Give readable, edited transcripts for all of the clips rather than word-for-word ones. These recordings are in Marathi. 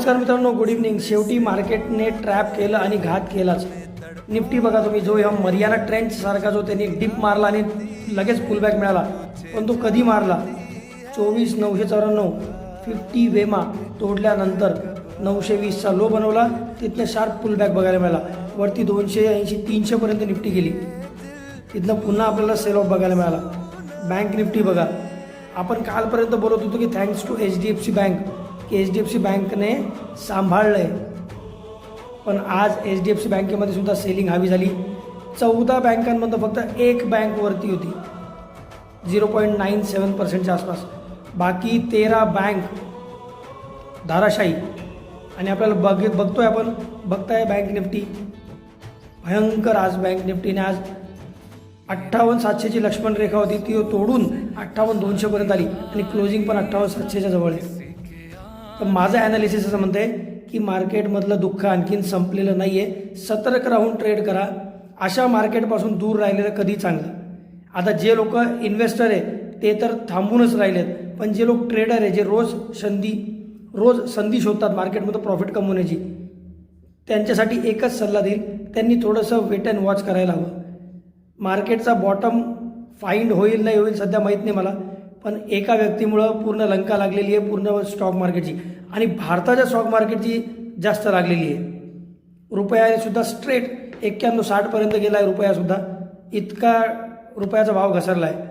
नमस्कार मित्रांनो, गुड इव्हनिंग. शेवटी मार्केटने ट्रॅप केलं आणि घात केलाच. निफ्टी बघा तुम्ही, जो ह्या मरियाना ट्रेंच सारखा जो त्यांनी डिप मारला आणि लगेच पुलबॅक मिळाला, पण तो कधी मारला? 24,994 50 वेमा तोडल्यानंतर 920चा लो बनवला, तिथनं शार्प पुलबॅक बघायला मिळाला. वरती 280 300पर्यंत निफ्टी गेली, तिथनं पुन्हा आपल्याला सेल ऑफ बघायला मिळाला. बँक निफ्टी बघा, आपण कालपर्यंत बोलत होतो की थँक्स टू HDFC बँक, की HDFC बँकने सांभाळलं आहे, पण आज HDFC बँकेमध्ये सुद्धा सेलिंग हवी झाली. 14 बँकांमधून फक्त एक बँक वरती होती 0.97%च्या आसपास, बाकी 13 बँक धाराशायी. आणि आपल्याला बघतोय आपण, बघताय बँक निफ्टी भयंकर. आज बँक निफ्टीने आज 58,700ची लक्ष्मण रेखा होती, ती तोडून 58,200पर्यंत आली आणि क्लोजिंग पण 58,700च्या जवळ आहे. तर माझं ॲनालिसिस असं म्हणतं आहे की मार्केटमधलं दुःख आणखीन संपलेलं नाही आहे. सतर्क राहून ट्रेड करा. अशा मार्केटपासून दूर राहिलेलं कधी चांगलं. आता जे लोक इन्व्हेस्टर आहे ते तर थांबूनच राहिलेत, पण जे लोक ट्रेडर आहे, जे रोज संधी शोधतात मार्केटमध्ये प्रॉफिट कमवण्याची, त्यांच्यासाठी एकच सल्ला देईल, त्यांनी थोडंसं वेट अँड वॉच करायला हवं. मार्केटचा बॉटम फाइंड होईल नाही होईल सध्या माहीत नाही मला, पण एका व्यक्तीमुळं पूर्ण लंका लागलेली आहे, पूर्ण स्टॉक मार्केटची, आणि भारताच्या स्टॉक मार्केटची जास्त लागलेली आहे. रुपयासुद्धा स्ट्रेट 91-60पर्यंत गेला आहे रुपयासुद्धा, इतका रुपयाचा भाव घसरला आहे.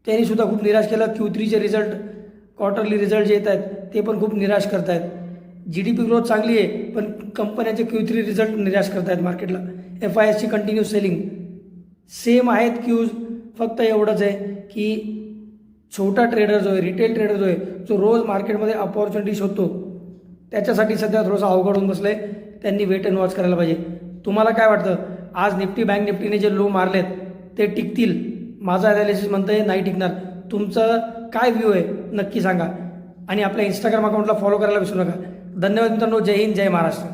त्यांनीसुद्धा खूप निराश केलं. Q3चे रिझल्ट, क्वार्टरली रिझल्ट जे येत आहेत ते पण खूप निराश करत आहेत. GDP ग्रोथ चांगली आहे, पण कंपन्यांचे Q3 रिझल्ट निराश करत आहेत मार्केटला. FISची कंटिन्यू सेलिंग सेम आहेत क्यूज, फक्त एवढंच आहे की छोटा ट्रेडर जो आहे, रिटेल ट्रेडर जो आहे, जो रोज मार्केटमध्ये अपॉर्च्युनिटी शोधतो, त्याच्यासाठी सध्या थोडंसं अवघड होऊन बसलं आहे. त्यांनी वेट अँड वॉच करायला पाहिजे. तुम्हाला काय वाटतं, आज निफ्टी बँक निफ्टीने जे लो मारलेत ते टिकतील? माझा ॲनालिसिस म्हणतं आहे नाही टिकणार. तुमचं काय व्ह्यू आहे नक्की सांगा, आणि आपल्या इंस्टाग्राम अकाउंटला फॉलो करायला विसरू नका. धन्यवाद मित्रांनो. जय हिंद, जय महाराष्ट्र.